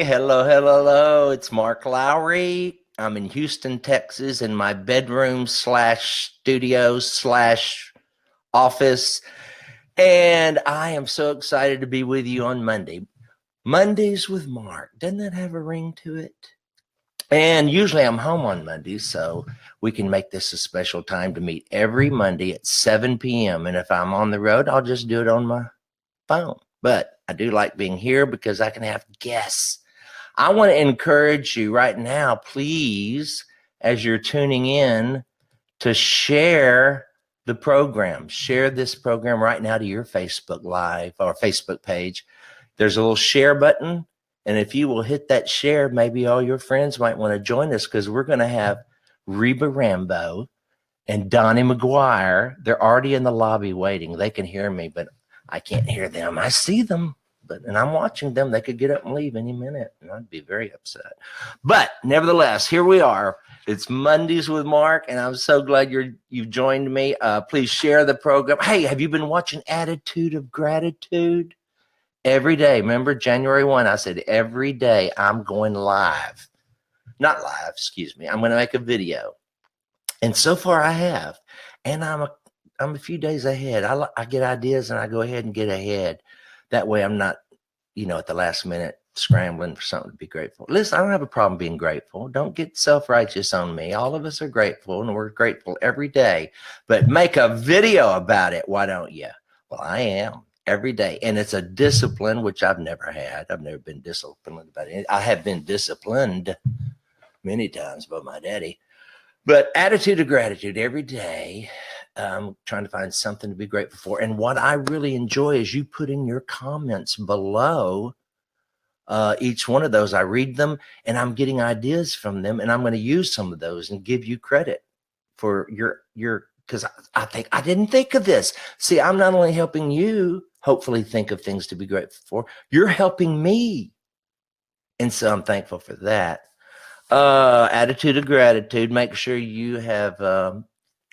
Hello, hello, hello. It's Mark Lowry. I'm in Houston, Texas, in my bedroom slash studio slash office. And I am so excited to be with you on Monday. Mondays with Mark. Doesn't that have a ring to it? And usually I'm home on Mondays, so we can make this a special time to meet every Monday at 7 p.m. And if I'm on the road, I'll just do it on my phone. But I do like being here because I can have guests. I want to encourage you right now, please, as you're tuning in, to share the program. Share this program right now to your Facebook Live or Facebook page. There's a little share button. And if you will hit that share, maybe all your friends might want to join us because we're going to have Reba Rambo and Dony McGuire. They're already in the lobby waiting. They can hear me, but I can't hear them. I see them, and I'm watching them. They could get up and leave any minute, and I'd be very upset. But nevertheless, here we are. It's Mondays with Mark, and I'm so glad you've joined me. Please share the program. Hey, have you been watching Attitude of Gratitude? Every day. Remember, January 1, I said every day I'm going live. Not live, excuse me. I'm going to make a video. And so far I have. And I'm a few days ahead. I get ideas and I go ahead and get ahead. That way I'm not, at the last minute scrambling for something to be grateful. Listen, I don't have a problem being grateful. Don't get self-righteous on me. All of us are grateful and we're grateful every day. But make a video about it. Why don't you? Well, I am every day. And it's a discipline, which I've never had. I've never been disciplined about it. I have been disciplined many times by my daddy. But attitude of gratitude every day. I'm trying to find something to be grateful for. And what I really enjoy is you putting your comments below each one of those. I read them and I'm getting ideas from them. And I'm going to use some of those and give you credit for your because I think I didn't think of this. See, I'm not only helping you hopefully think of things to be grateful for, you're helping me. And so I'm thankful for that. Attitude of gratitude. Make sure you have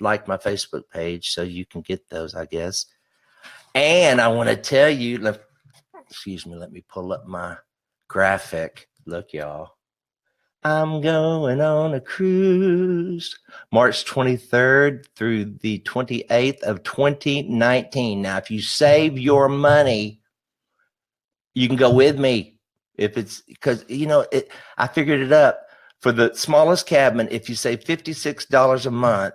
liked my Facebook page so you can get those, I guess. And I want to tell you, let me pull up my graphic. Look, y'all. I'm going on a cruise March 23rd through the 28th of 2019. Now, if you save your money, you can go with me. If it's because, I figured it up. For the smallest cabin, if you save $56 a month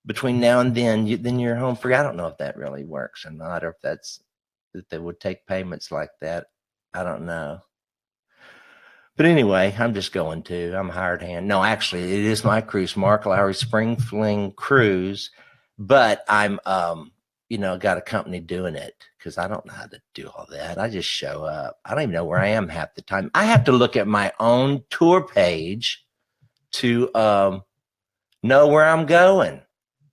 between now and then you're home free. I don't know if that really works or not, or if they would take payments like that. I don't know. But anyway, I'm just going to. I'm a hired hand. No, actually, it is my cruise, Mark Lowry Spring Fling Cruise. But I'm, got a company doing it because I don't know how to do all that. I just show up. I don't even know where I am half the time. I have to look at my own tour page to know where I'm going.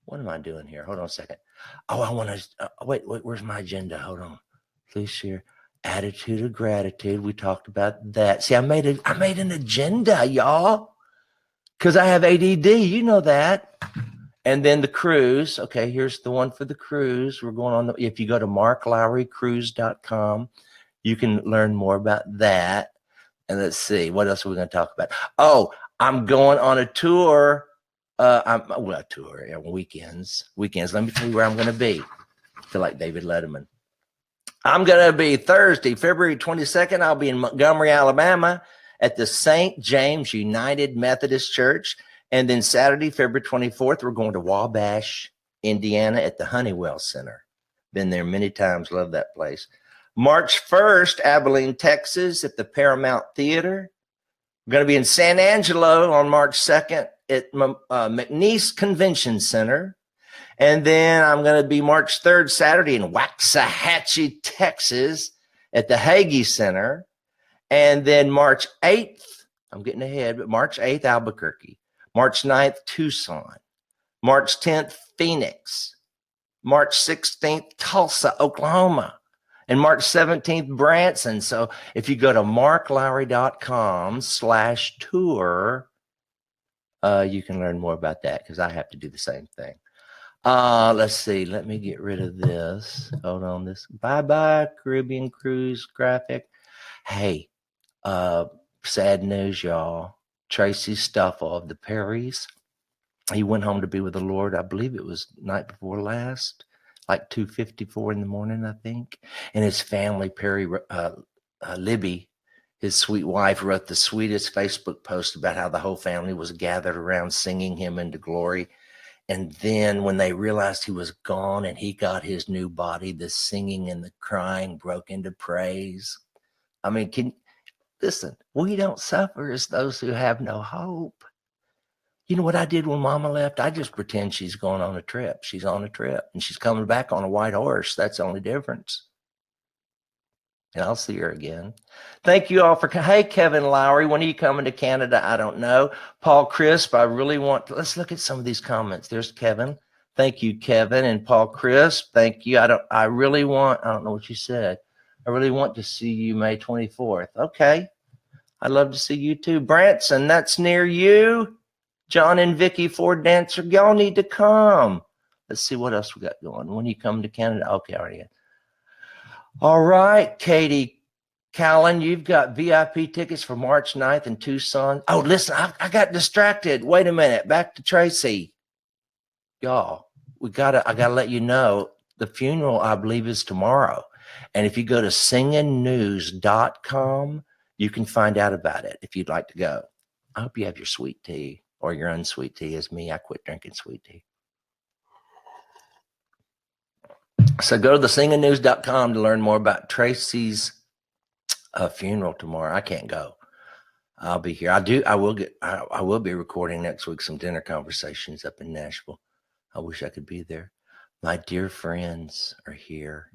What am I doing here? Hold on a second. Oh, I want to wait. Where's my agenda? Hold on. Please share. Attitude of gratitude. We talked about that. See, I made an agenda, y'all, because I have ADD. You know that. And then the cruise. Okay, here's the one for the cruise. We're going on. If you go to marklowrycruise.com, you can learn more about that. And let's see, what else are we going to talk about? Oh, I'm going on a tour. Weekends. Let me tell you where I'm going to be. I feel like David Letterman. I'm going to be Thursday, February 22nd. I'll be in Montgomery, Alabama at the St. James United Methodist Church. And then Saturday, February 24th, we're going to Wabash, Indiana at the Honeywell Center. Been there many times. Love that place. March 1st, Abilene, Texas at the Paramount Theater. I'm going to be in San Angelo on March 2nd at McNeese Convention Center. And then I'm going to be March 3rd, Saturday in Waxahachie, Texas at the Hagee Center. And then March 8th, I'm getting ahead, but March 8th, Albuquerque. March 9th, Tucson. March 10th, Phoenix. March 16th, Tulsa, Oklahoma. And March 17th, Branson. So if you go to marklowry.com/tour, you can learn more about that because I have to do the same thing. Let's see. Let me get rid of this. Hold on. This bye-bye Caribbean cruise graphic. Hey, Sad news, y'all. Tracy Stuffle of the Perrys. He went home to be with the Lord. I believe it was night before last, like 2:54 in the morning, I think. And his family, Perry, Libby, his sweet wife, wrote the sweetest Facebook post about how the whole family was gathered around singing him into glory. And then when they realized he was gone and he got his new body, the singing and the crying broke into praise. I mean, listen, we don't suffer as those who have no hope. You know what I did when Mama left? I just pretend she's going on a trip. She's on a trip and she's coming back on a white horse. That's the only difference. And I'll see her again. Thank you all for, hey, Kevin Lowry, when are you coming to Canada? I don't know. Paul Crisp, I really want to, let's look at some of these comments. There's Kevin. Thank you, Kevin. And Paul Crisp, thank you. I don't know what you said. I really want to see you May 24th. Okay. I'd love to see you too. Branson, that's near you. John and Vicky Ford Dancer, y'all need to come. Let's see what else we got going. When you come to Canada? Okay, already. All right, Katie Callan, you've got VIP tickets for March 9th in Tucson. Oh, listen, I got distracted. Wait a minute. Back to Tracy. Y'all, I gotta let you know the funeral, I believe, is tomorrow. And if you go to singingnews.com, you can find out about it if you'd like to go. I hope you have your sweet tea or your unsweet tea. As me, I quit drinking sweet tea. So go to the singingnews.com to learn more about Tracy's funeral tomorrow. I can't go. I'll be here. I will be recording next week some dinner conversations up in Nashville. I wish I could be there. My dear friends are here.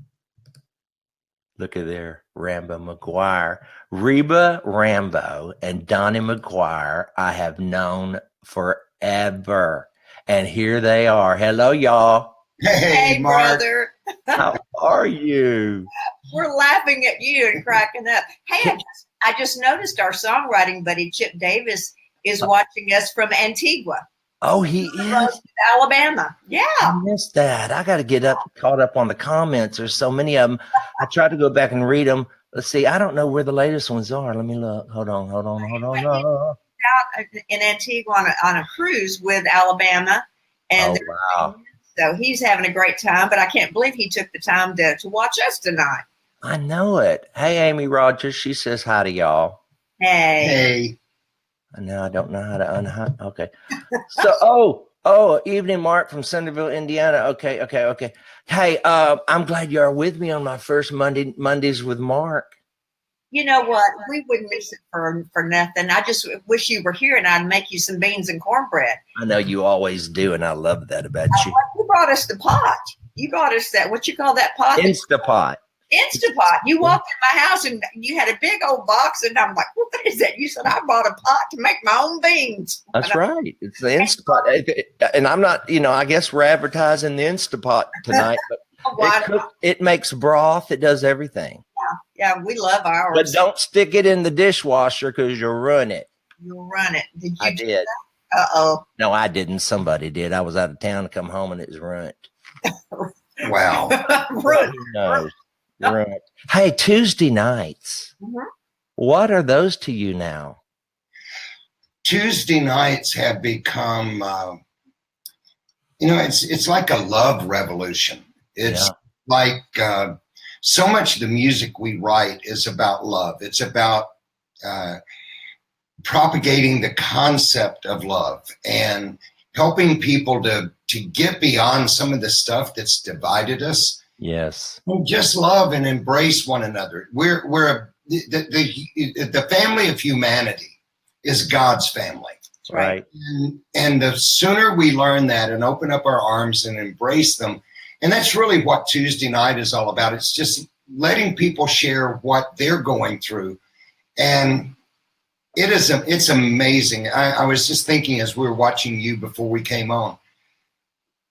Look at there, Rambo McGuire, Reba Rambo, and Dony McGuire. I have known forever, and here they are. Hello, y'all. Hey, brother. How are you? We're laughing at you and cracking up. Hey, I just noticed our songwriting buddy Chip Davis is watching us from Antigua. Oh, he is? Alabama. Yeah. I missed that. I got to get caught up on the comments. There's so many of them. I tried to go back and read them. Let's see. I don't know where the latest ones are. Let me look. Hold on. Out in Antigua on a cruise with Alabama. And wow. So he's having a great time, but I can't believe he took the time to watch us tonight. I know it. Hey, Amy Rogers. She says hi to y'all. Hey. Now I don't know how to unhide. Okay. So, evening, Mark from Centerville, Indiana. Okay. Hey, I'm glad you are with me on my first Mondays with Mark. You know what? We wouldn't miss it for nothing. I just wish you were here and I'd make you some beans and cornbread. I know you always do, and I love that about you. You brought us the pot. You brought us that, what you call that pot? Instapot. Instapot. You walked in my house and you had a big old box, and I'm like, what is that? You said, I bought a pot to make my own beans. That's right. It's the Instapot. And I'm not, I guess we're advertising the Instapot tonight, but it makes broth. It does everything. Yeah, we love ours. But don't stick it in the dishwasher because you'll ruin it. You'll run it. Did you? I did. Uh-oh. No, I didn't. Somebody did. I was out of town to come home and it was ruined. Wow. Ruined. Right. Hey, Tuesday nights. Mm-hmm. What are those to you now? Tuesday nights have become, it's like a love revolution. It's like so much of the music we write is about love. It's about propagating the concept of love and helping people to get beyond some of the stuff that's divided us. Yes. Just love and embrace one another. The family of humanity is God's family. Right. And the sooner we learn that and open up our arms and embrace them, and that's really what Tuesday night is all about. It's just letting people share what they're going through. And it's amazing. I was just thinking as we were watching you before we came on,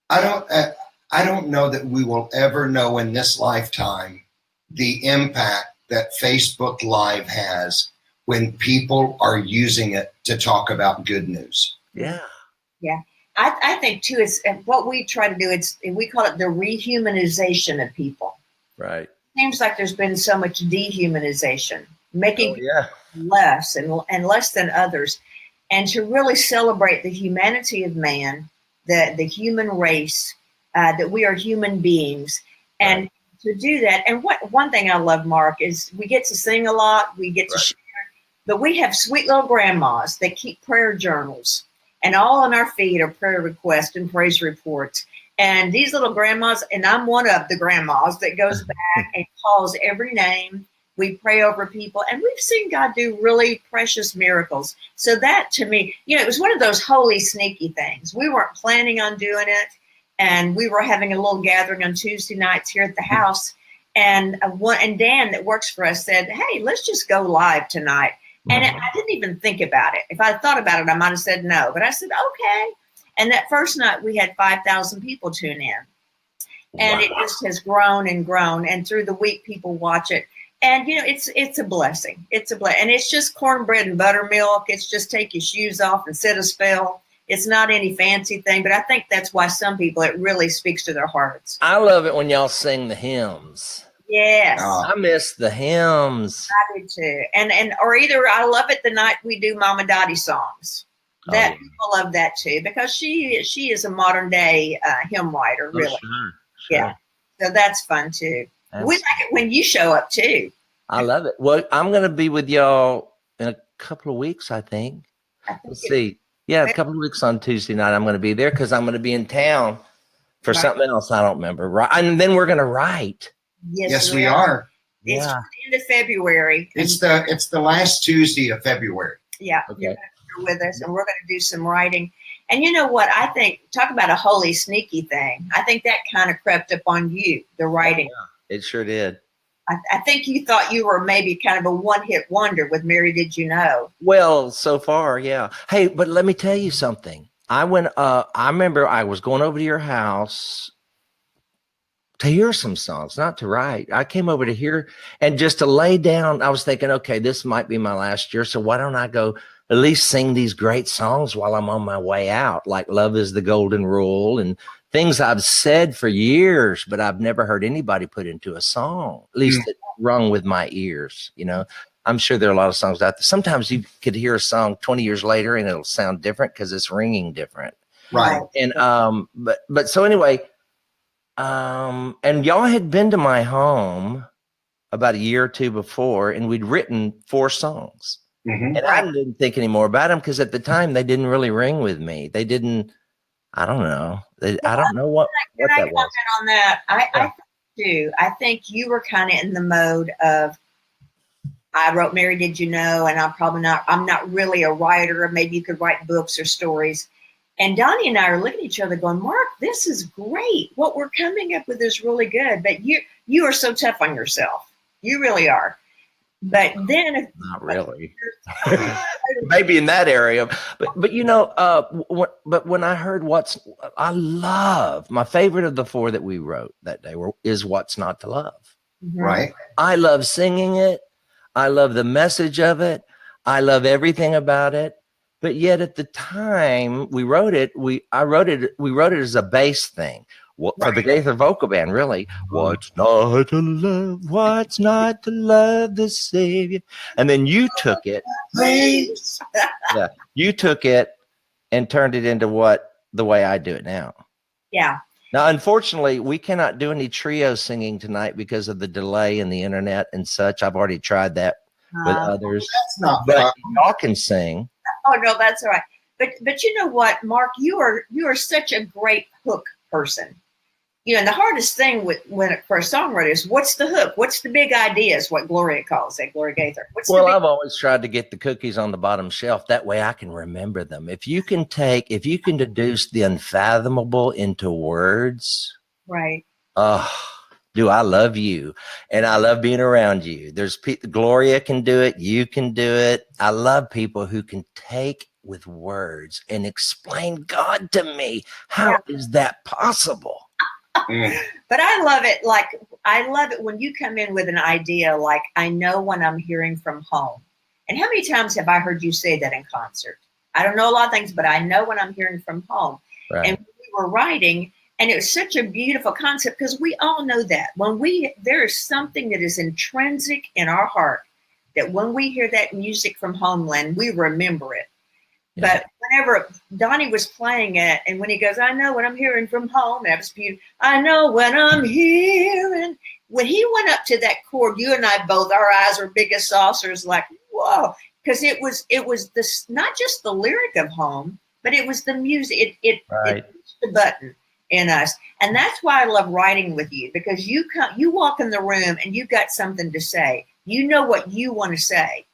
I don't know that we will ever know in this lifetime the impact that Facebook Live has when people are using it to talk about good news. Yeah. Yeah. I think too, it's what we try to do. We call it the rehumanization of people. Right. Seems like there's been so much dehumanization. making yeah. less and less than others, and to really celebrate the humanity of man, the human race, that we are human beings, and Right. to do that. And one thing I love, Mark, is we get to sing a lot, we get to share, but we have sweet little grandmas that keep prayer journals, and all on our feed are prayer requests and praise reports. And these little grandmas, and I'm one of the grandmas that goes back and calls every name. We pray over people, and we've seen God do really precious miracles. So that, to me, it was one of those holy, sneaky things. We weren't planning on doing it, and we were having a little gathering on Tuesday nights here at the house. And Dan, that works for us, said, "Hey, let's just go live tonight." And I didn't even think about it. If I thought about it, I might have said no. But I said, okay. And that first night, we had 5,000 people tune in. And it just has grown and grown. And through the week, people watch it. And, it's a blessing. It's a blessing. And it's just cornbread and buttermilk. It's just take your shoes off and sit a spell. It's not any fancy thing. But I think that's why some people, it really speaks to their hearts. I love it when y'all sing the hymns. Yes. I miss the hymns. I do too. And or either I love it the night we do Mama Dottie songs. That people love that too, because she is a modern day hymn writer, really. Sure. Yeah. So that's fun too. We like it when you show up too. I love it. Well, I'm going to be with y'all in a couple of weeks, I think. Let's see. Yeah, a couple of weeks on Tuesday night. I'm going to be there because I'm going to be in town for something else. I don't remember. Right. And then we're going to write. Yes, we are. It's the end of February. It's the last Tuesday of February. Yeah. Okay. You're with us, and we're going to do some writing. And you know what? I think, talk about a holy, sneaky thing. I think that kind of crept up on you, the writing. Yeah, it sure did. I think you thought you were maybe kind of a one-hit wonder with Mary Did You Know? Well, so far, yeah. Hey, but let me tell you something. I remember I was going over to your house to hear some songs, not to write. I came over to hear and just to lay down. I was thinking, okay, this might be my last year. So why don't I go at least sing these great songs while I'm on my way out, like Love is the Golden Rule and things I've said for years, but I've never heard anybody put into a song, at least it rung with my ears. I'm sure there are a lot of songs out there. Sometimes you could hear a song 20 years later and it'll sound different because it's ringing different. Right. And, but so anyway, and y'all had been to my home about a year or two before, and we'd written 4 songs. And I didn't think any more about them because at the time they didn't really ring with me. They didn't. I don't know. I don't know what that was. Can I comment on that? I do. I think you were kind of in the mode of, I wrote Mary Did You Know, and I'm not really a writer. Maybe you could write books or stories. And Dony and I are looking at each other going, Mark, this is great. What we're coming up with is really good. But you are so tough on yourself. You really are. But then, not really, maybe in that area, but but when I heard I love my favorite of the 4 that we wrote that day is What's Not to Love. Right. I love singing it. I love the message of it. I love everything about it. But yet at the time we wrote it, we wrote it as a bass thing. For the Gaither vocal band, really. What's not to love? What's not to love the Savior? And then you took it. Yeah, you took it and turned it into the way I do it now. Yeah. Now, unfortunately, we cannot do any trio singing tonight because of the delay in the internet and such. I've already tried that with others. That's not but y'all can sing. Oh no, that's all right. But you know what, Mark, you are such a great hook person. And the hardest thing for a songwriter is what's the hook? What's the big idea is what Gloria calls it, Gloria Gaither. I've always tried to get the cookies on the bottom shelf. That way I can remember them. If you can deduce the unfathomable into words. Right. Do I love you. And I love being around you. Gloria can do it. You can do it. I love people who can take with words and explain God to me. How is that possible? But I love it. I love it when you come in with an idea, like I know when I'm hearing from home. And how many times have I heard you say that in concert? I don't know a lot of things, but I know when I'm hearing from home. Right. And we were writing, and it was such a beautiful concept because we all know that there is something that is intrinsic in our heart that when we hear that music from Homeland, we remember it. Yeah. But whenever Dony was playing it, and when he goes, I know what I'm hearing from home, that was beautiful. I know what I'm hearing. When he went up to that chord, you and I both, our eyes were big as saucers, like, whoa. Because it was this, not just the lyric of home, but it was the music. It pushed the button in us. And that's why I love writing with you, because you walk in the room and you got something to say. You know what you want to say.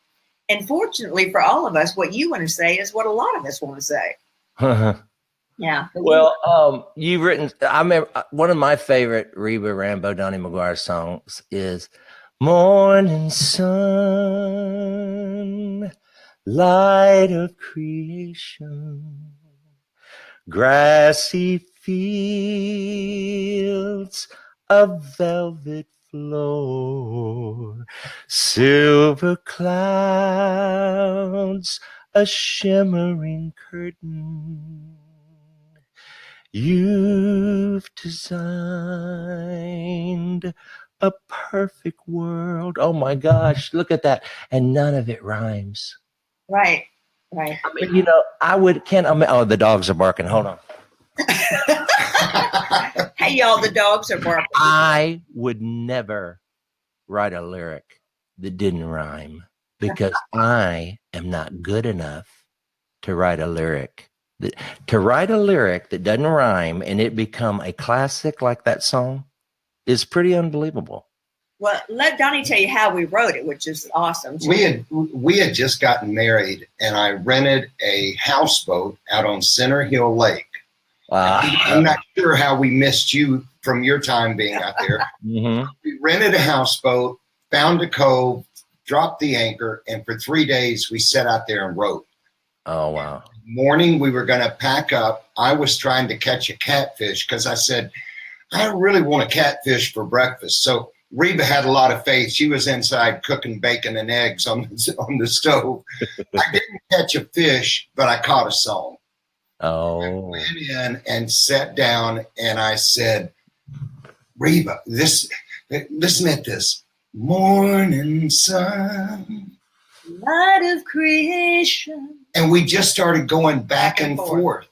And fortunately for all of us, what you want to say is what a lot of us want to say. Yeah. Well, you've written, I remember one of my favorite Reba, Rambo, Dony, McGuire songs is Morning Sun, Light of Creation, Grassy Fields, a velvet floor, silver clouds, a shimmering curtain. You've designed a perfect world. Oh my gosh, look at that. And none of it rhymes. Right. I mean, oh, the dogs are barking. Hold on. Hey, y'all, the dogs are barking. I would never write a lyric that didn't rhyme because I am not good enough to write a lyric. To write a lyric that doesn't rhyme and it become a classic like that song is pretty unbelievable. Well, let Dony tell you how we wrote it, which is awesome. We had just gotten married, and I rented a houseboat out on Center Hill Lake. I'm not sure how we missed you from your time being out there. Mm-hmm. We rented a houseboat, found a cove, dropped the anchor, and for 3 days we sat out there and wrote. Oh, wow. Morning, we were going to pack up. I was trying to catch a catfish because I said, I really want a catfish for breakfast. So Reba had a lot of faith. She was inside cooking bacon and eggs on the stove. I didn't catch a fish, but I caught a song. Oh. I went in and sat down and I said, Reba, listen at this. Morning sun, light of creation. And we just started going back and forth,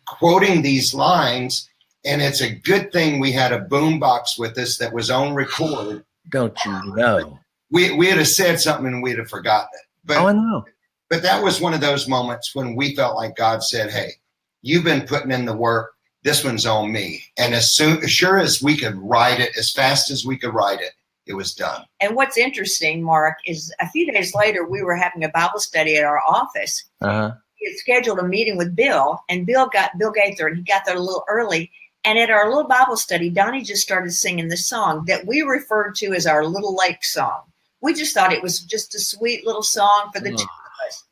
quoting these lines. And it's a good thing we had a boombox with us that was on record. Don't you know? We had said something and we'd have forgotten it. But, I know. But that was one of those moments when we felt like God said, hey, you've been putting in the work. This one's on me. And as sure as we could write it, as fast as we could write it, it was done. And what's interesting, Mark, is a few days later, we were having a Bible study at our office. Uh-huh. We had scheduled a meeting with Bill, and Bill Gaither, and he got there a little early. And at our little Bible study, Dony just started singing this song that we referred to as our Little Lake song. We just thought it was just a sweet little song for the two of us.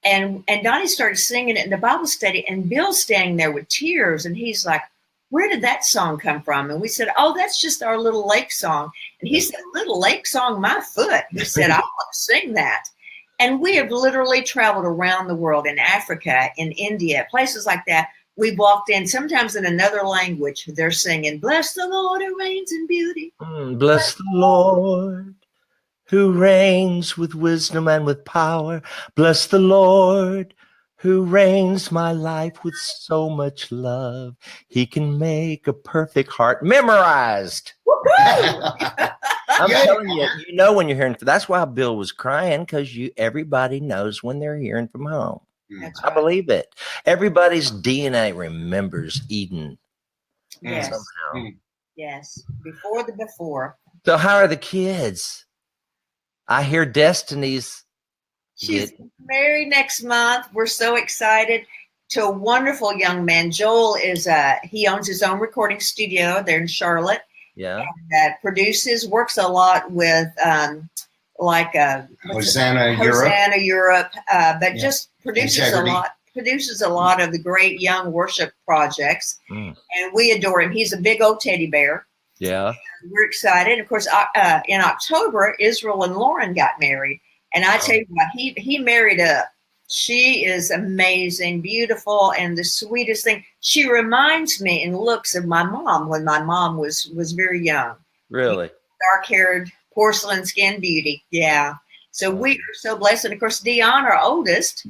And Dony started singing it in the Bible study, and Bill's standing there with tears, and he's like, where did that song come from? And we said, oh, that's just our Little Lake song. And he said, Little Lake song, my foot. He said, I want to sing that. And we have literally traveled around the world, in Africa, in India, places like that. We walked in, sometimes in another language, they're singing, bless the Lord who reigns in beauty. Bless the Lord who reigns with wisdom and with power. Bless the Lord who reigns my life with so much love. He can make a perfect heart memorized. I'm telling you, you know when you're hearing. That's why Bill was crying, because everybody knows when they're hearing from home. That's I right. believe it. Everybody's DNA remembers Eden. Yes. Somehow. Yes. Before. So how are the kids? I hear Destiny's. She's married next month. We're so excited. To a wonderful young man. Joel he owns his own recording studio there in Charlotte. Yeah. That produces, works a lot with Hosanna Europe, but just produces a lot of the great young worship projects. And we adore him. He's a big old teddy bear. Yeah. We're excited. Of course, in October, Israel and Lauren got married. And I tell you what, he married up. She is amazing, beautiful, and the sweetest thing. She reminds me in looks of my mom when my mom was very young. Really? Dark-haired porcelain skin beauty. Yeah. So we are so blessed. And of course, Dion, our oldest,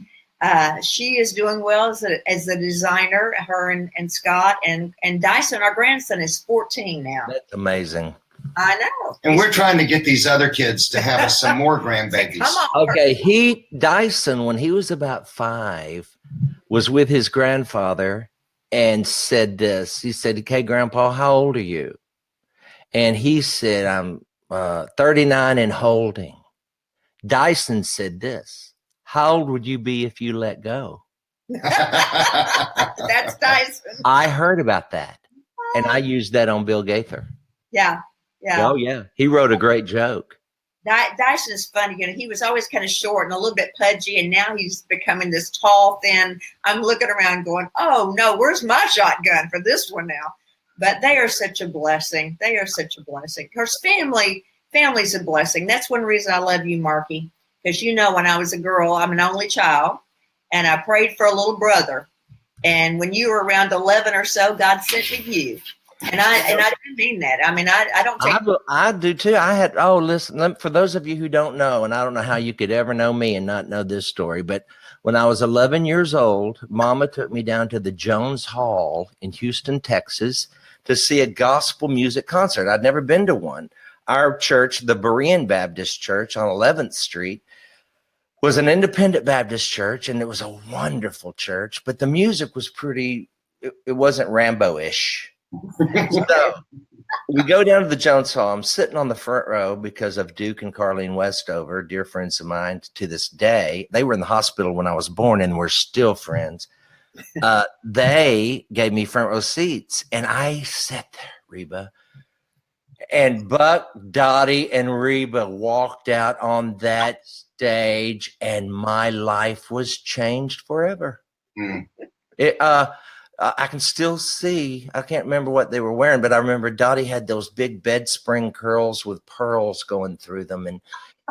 she is doing well as a designer, her and Scott. And Dyson, our grandson, is 14 now. That's amazing. I know. And we're trying to get these other kids to have us some more grandbabies. Come on. Okay, Dyson, when he was about 5, was with his grandfather and said this. He said, "Okay, Grandpa, how old are you?" And he said, "I'm 39 and holding." Dyson said this: "How old would you be if you let go?" That's Dyson. I heard about that, and I used that on Bill Gaither. Yeah. Yeah. Oh, yeah. He wrote a great joke. Dyson is funny. You know, he was always kind of short and a little bit pudgy, and now he's becoming this tall, thin. I'm looking around going, oh, no, where's my shotgun for this one now? But they are such a blessing. They are such a blessing. Of course, family's a blessing. That's one reason I love you, Marky, because, you know, when I was a girl, I'm an only child, and I prayed for a little brother. And when you were around 11 or so, God sent me you. And I didn't mean that. I mean, I don't take. I do too. Listen, for those of you who don't know, and I don't know how you could ever know me and not know this story, but when I was 11 years old, Mama took me down to the Jones Hall in Houston, Texas, to see a gospel music concert. I'd never been to one. Our church, the Berean Baptist Church on 11th Street, was an independent Baptist church, and it was a wonderful church, but the music was it wasn't Rambo-ish. So we go down to the Jones Hall. I'm sitting on the front row because of Duke and Carlene Westover, dear friends of mine to this day. They were in the hospital when I was born, and we're still friends. They gave me front row seats, and I sat there, Reba. And Buck, Dottie, and Reba walked out on that stage, and my life was changed forever. Mm. I can still see, I can't remember what they were wearing, but I remember Dottie had those big bed spring curls with pearls going through them.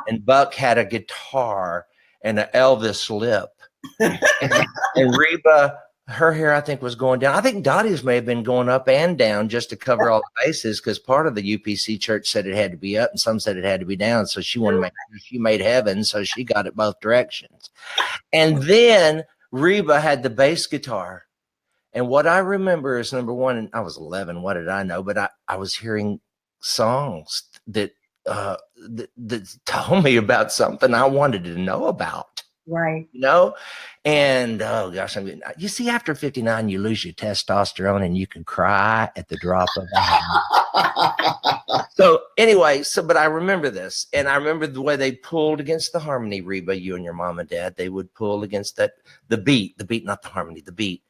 And Buck had a guitar and an Elvis lip. and Reba, her hair, I think, was going down. I think Dottie's may have been going up and down just to cover all the bases, because part of the UPC church said it had to be up and some said it had to be down. So she wanted to make sure she made heaven. So she got it both directions. And then Reba had the bass guitar. And what I remember is, number one, and I was 11, what did I know? But I was hearing songs that told me about something I wanted to know about. Right. You know? And, oh, gosh, you see, after 59, you lose your testosterone and you can cry at the drop of a hat. So anyway, but I remember this. And I remember the way they pulled against the harmony, Reba, you and your mom and dad. They would pull against the beat, not the harmony, the beat.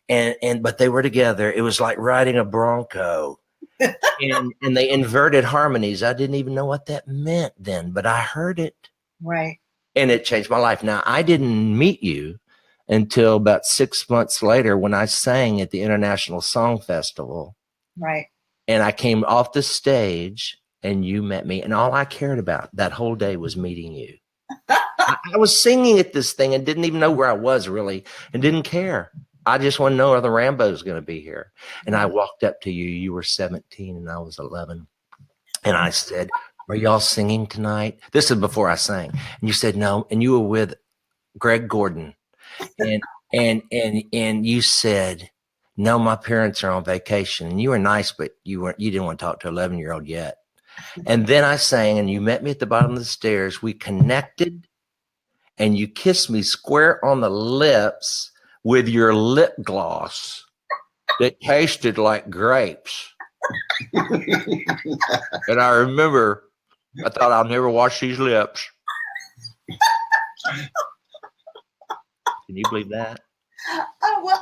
But they were together. It was like riding a bronco, and they inverted harmonies. I didn't even know what that meant then, but I heard it. Right. And it changed my life. Now, I didn't meet you until about 6 months later when I sang at the International Song Festival. Right. And I came off the stage and you met me. And all I cared about that whole day was meeting you. I was singing at this thing and didn't even know where I was really, and didn't care. I just want to know, are the Rambo's going to be here? And I walked up to you. You were 17 and I was 11. And I said, are y'all singing tonight? This is before I sang. And you said no. And you were with Greg Gordon. And you said, no, my parents are on vacation. And you were nice, but you didn't want to talk to an 11-year-old yet. And then I sang, and you met me at the bottom of the stairs. We connected, and you kissed me square on the lips with your lip gloss that tasted like grapes. And I remember, I thought, I'll never wash these lips. Can you believe that? Oh, well,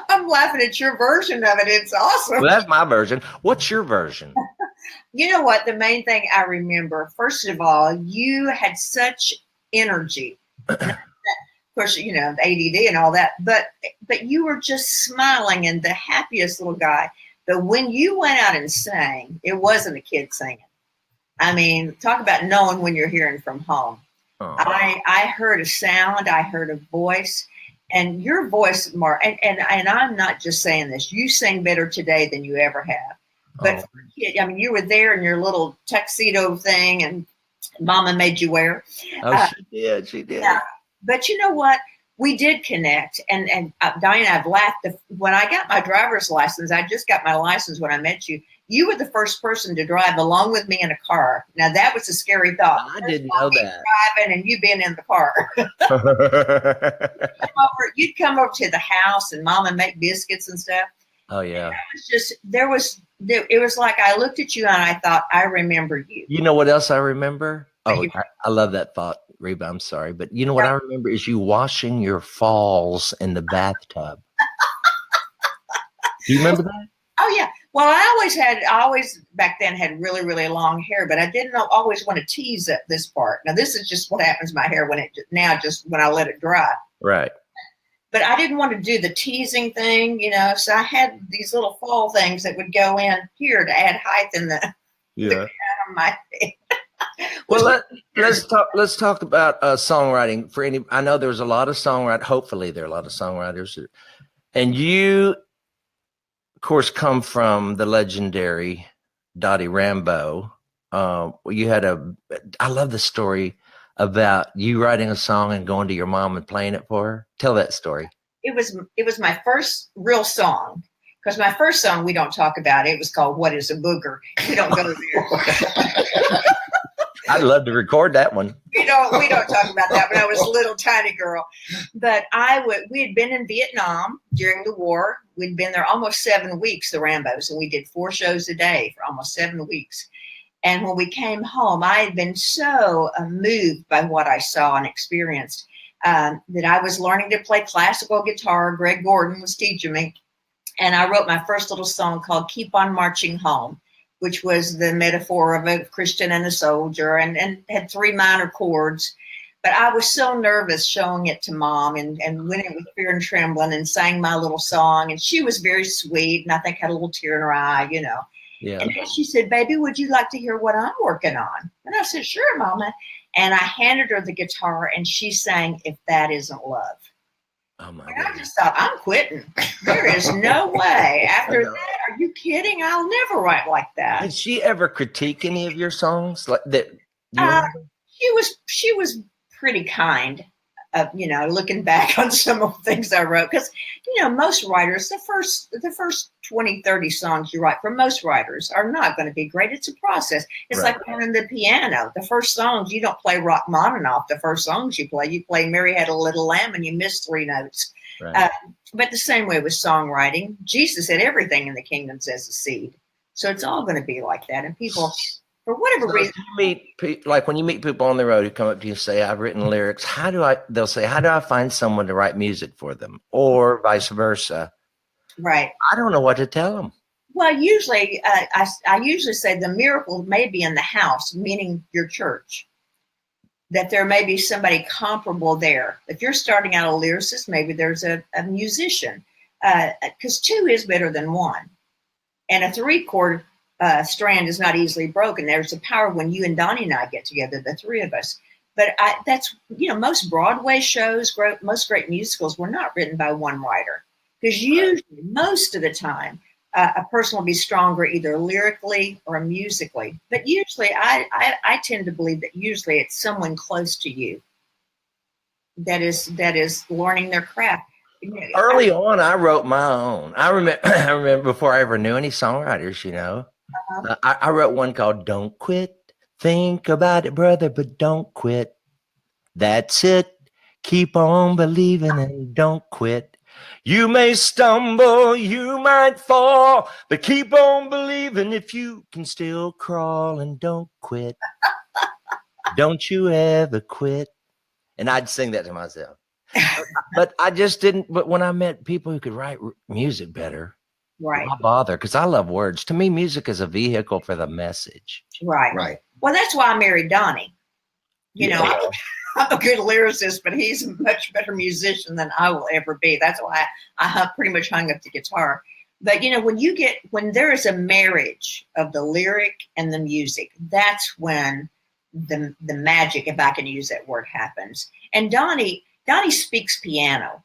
I'm laughing at your version of it. It's awesome. Well, that's my version. What's your version? You know what? The main thing I remember, first of all, you had such energy. Of course, you know, the ADD and all that, but you were just smiling and the happiest little guy. But when you went out and sang, it wasn't a kid singing. I mean, talk about knowing when you're hearing from home. Oh. I heard a sound, I heard a voice, and your voice, Mark, and I'm not just saying this, you sing better today than you ever have. But Oh. for a kid, I mean, you were there in your little tuxedo thing, and Mama made you wear. Oh, Uh, she did. She did. yeah. But you know what? We did connect, and Diane and I've laughed. When I got my driver's license, I just got my license when I met you. You were the first person to drive along with me in a car. Now that was a scary thought. I didn't know that. Driving and you being in the car. You'd come over to the house and Mama make biscuits and stuff. Oh yeah. It was like I looked at you and I thought, I remember you. You know what else I remember? Oh, I love that thought, Reba. I'm sorry, but you know what I remember is you washing your falls in the bathtub. Do you remember that? Oh yeah. Well, I always back then had really, really long hair, but I didn't always want to tease at this part. Now this is just what happens to my hair when I let it dry. Right. But I didn't want to do the teasing thing, so I had these little fall things that would go in here to add height in the crown of my head. Well, let's talk about songwriting. I know there's a lot of songwriters. Hopefully there are a lot of songwriters, and you, of course, come from the legendary Dottie Rambo. You had I love the story about you writing a song and going to your mom and playing it for her. Tell that story. It was my first real song, because my first song we don't talk about. It was called "What Is a Booger." We don't go there. I'd love to record that one. We don't talk about that. When I was a little tiny girl, but we had been in Vietnam during the war. We'd been there almost 7 weeks, the Rambos, and we did 4 shows a day for almost 7 weeks. And when we came home, I had been so moved by what I saw and experienced that I was learning to play classical guitar. Greg Gordon was teaching me. And I wrote my first little song called "Keep on Marching Home," which was the metaphor of a Christian and a soldier, and had 3 minor chords. But I was so nervous showing it to Mom and went in with fear and trembling and sang my little song. And she was very sweet, and I think had a little tear in her eye, Yeah. And then she said, "Baby, would you like to hear what I'm working on?" And I said, "Sure, Mama." And I handed her the guitar, and she sang "If That Isn't Love." Oh my And I God. just thought, I'm quitting. There is no way. After that, are you kidding? I'll never write like that. Did she ever critique any of your songs like that? She was pretty kind. Looking back on some of the things I wrote, because most writers, the first 20, 30 songs you write for most writers are not going to be great. It's a process. It's like learning the piano. The first songs, you don't play Rachmaninoff. The first songs you play Mary Had a Little Lamb, and you miss 3 notes. Right. But the same way with songwriting, Jesus said everything in the kingdom's as a seed. So it's all going to be like that. And people, for whatever reason, when you meet people on the road who come up to you and say, "I've written lyrics," they'll say, "How do I find someone to write music for them?" Or vice versa. Right. I don't know what to tell them. Well, usually I usually say the miracle may be in the house, meaning your church, that there may be somebody comparable there. If you're starting out a lyricist, maybe there's a musician, because 2 is better than 1. And a 3-chord strand is not easily broken. There's a power when you and Dony and I get together, the 3 of us. But that's, most Broadway shows, most great musicals were not written by one writer. Because usually, most of the time, a person will be stronger either lyrically or musically. But usually, I tend to believe that usually it's someone close to you that is learning their craft. Early on, I wrote my own. I remember before I ever knew any songwriters, I wrote one called "Don't Quit. Think about it, brother, but don't quit. That's it. Keep on believing and don't quit. You may stumble, you might fall, but keep on believing if you can still crawl, and don't quit. Don't you ever quit." And I'd sing that to myself. But I just didn't. But when I met people who could write music better, Right. why bother? Because I love words. To me, music is a vehicle for the message. Right. Well, that's why I married Dony. I'm a good lyricist, but he's a much better musician than I will ever be. That's why I pretty much hung up the guitar. But when there is a marriage of the lyric and the music, that's when the magic, if I can use that word, happens. And Dony speaks piano.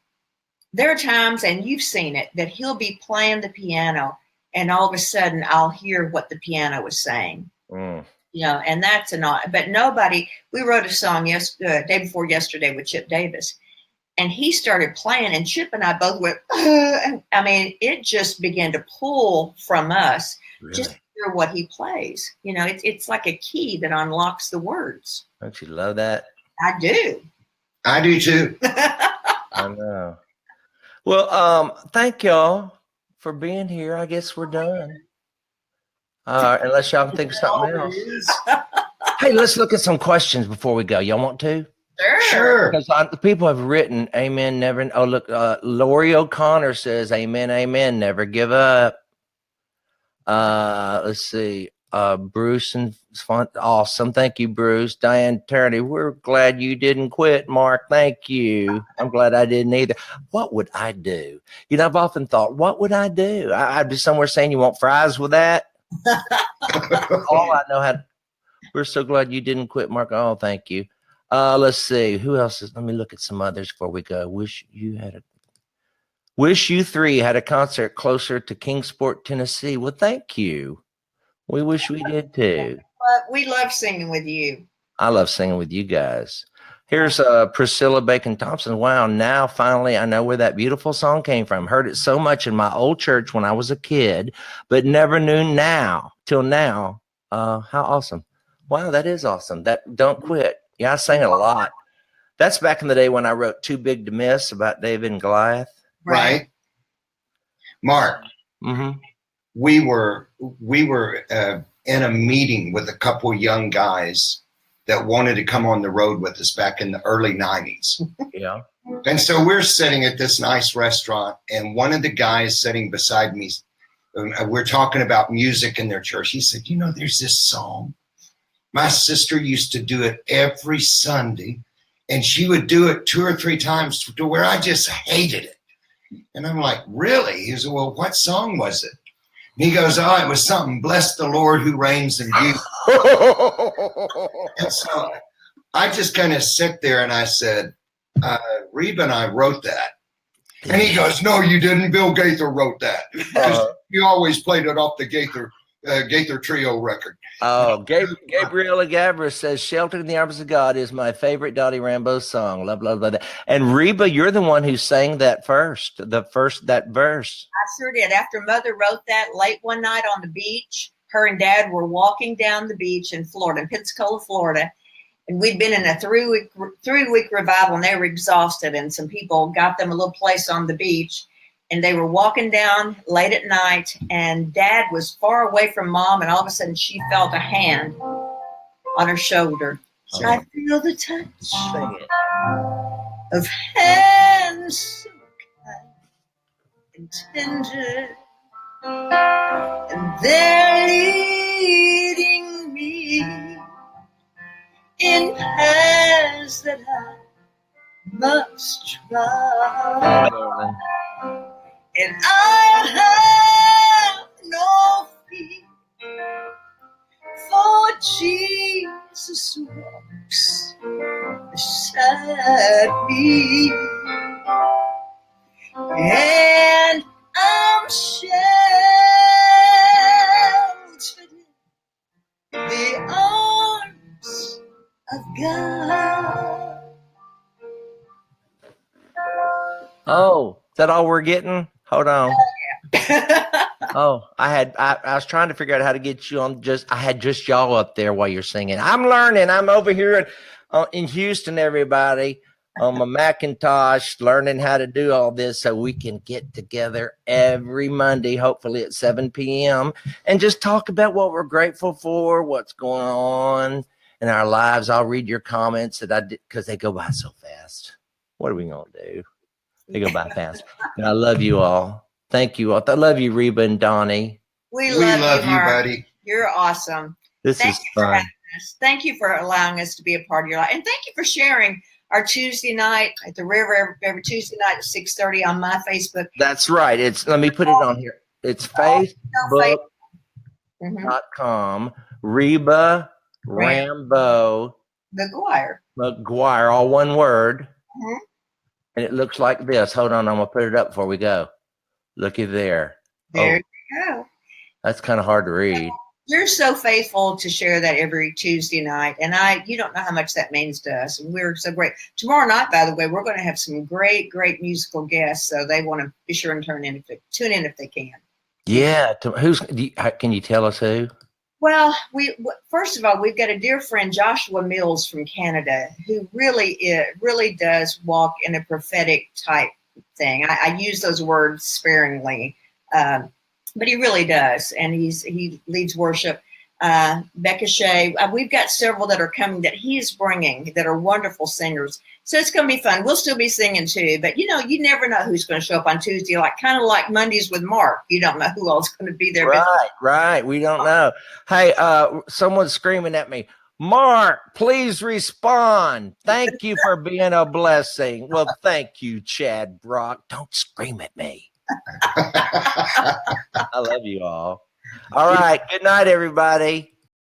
There are times, and you've seen it, that he'll be playing the piano and all of a sudden I'll hear what the piano was saying. Mm. And that's but nobody, we wrote a song day before yesterday with Chip Davis, and he started playing, and Chip and I both went, I mean, it just began to pull from us. Really? Just to hear what he plays. It's like a key that unlocks the words. Don't you love that? I do. I do too. I know. Well, thank y'all for being here. I guess we're done. Unless y'all can think of something else. Hey, let's look at some questions before we go. Y'all want to? Sure. Because the people have written, amen, never. Oh, look, Lori O'Connor says, amen, amen, never give up. Let's see. Bruce and Font, awesome. Thank you, Bruce. Diane Turney, we're glad you didn't quit, Mark. Thank you. I'm glad I didn't either. What would I do? I've often thought, what would I do? I'd be somewhere saying, you want fries with that? All I know how. We're so glad you didn't quit, Mark. Oh, thank you. Let's see. Who else is? Let me look at some others before we go. Wish you three had a concert closer to Kingsport, Tennessee. Well, thank you. We wish we did too. But we love singing with you. I love singing with you guys. Here's Priscilla Bacon Thompson. Wow, now finally I know where that beautiful song came from. Heard it so much in my old church when I was a kid, but never knew till now. How awesome. Wow, that is awesome. That Don't Quit. Yeah, I sang it a lot. That's back in the day when I wrote Too Big to Miss about David and Goliath. Right. Mark, Mm-hmm. we were in a meeting with a couple young guys that wanted to come on the road with us back in the early 90s. Yeah. And so we're sitting at this nice restaurant, and one of the guys sitting beside me, we're talking about music in their church. He said, there's this song. My sister used to do it every Sunday, and she would do it 2 or 3 times to where I just hated it. And I'm like, really? He said, well, what song was it? And he goes, it was something, bless the Lord who reigns in you. And so I just kind of sit there and I said, Reba and I wrote that. And he goes, no, you didn't. Bill Gaither wrote that. You always played it off the Gaither Trio record. Oh, Gabriella Gavra says, Shelter in the Arms of God is my favorite Dottie Rambo song. Love, love, love that. And Reba, you're the one who sang that that verse. I sure did. After Mother wrote that late one night on the beach, her and Dad were walking down the beach in Florida, in Pensacola, Florida. And we'd been in a three-week revival, and they were exhausted. And some people got them a little place on the beach. And they were walking down late at night, and Dad was far away from Mom, and all of a sudden she felt a hand on her shoulder. Oh. I feel the touch of hands so kind and tender, and they're leading me in paths that I must try. Oh, And I have no fear, for Jesus walks beside me, and I'm sheltered in the arms of God. Oh, is that all we're getting? Hold on. Oh, I was trying to figure out how to get you on. I had just y'all up there while you're singing. I'm learning. I'm over here in Houston, everybody, on my Macintosh, learning how to do all this so we can get together every Monday, hopefully at 7 p.m. and just talk about what we're grateful for, what's going on in our lives. I'll read your comments that I did because they go by so fast. What are we going to do? They go by fast. And I love you all. Thank you all. I love you, Reba and Donnie. We We love you, Mark. buddy. You're awesome. Thank you for having fun. us. Thank you for allowing us to be a part of your life. And thank you for sharing our Tuesday night at the river every Tuesday night at 6:30 on my Facebook. That's right. Let me put it on here. It's Facebook.com Reba Rambo McGuire, all one word. Mhm. And it looks like this. Hold on, I'm gonna put it up before we go. Looky there. There you go. That's kind of hard to read. You're so faithful to share that every Tuesday night, and you don't know how much that means to us. And we're so great. Tomorrow night, by the way, we're going to have some great musical guests, so they want to be sure and tune in if they can. Yeah. Can you tell us who? Well, first of all, we've got a dear friend, Joshua Mills from Canada, who really does walk in a prophetic type thing. I use those words sparingly. But he really does, and he leads worship. Becca Shea, we've got several that are coming that he's bringing that are wonderful singers. So it's going to be fun. We'll still be singing too, but you never know who's going to show up on Tuesday. Kind of like Mondays with Mark. You don't know who else is going to be there. Right. We don't know. Hey, someone's screaming at me. Mark, please respond. Thank you for being a blessing. Well, thank you, Chad Brock. Don't scream at me. I love you all. All right. Good night, everybody.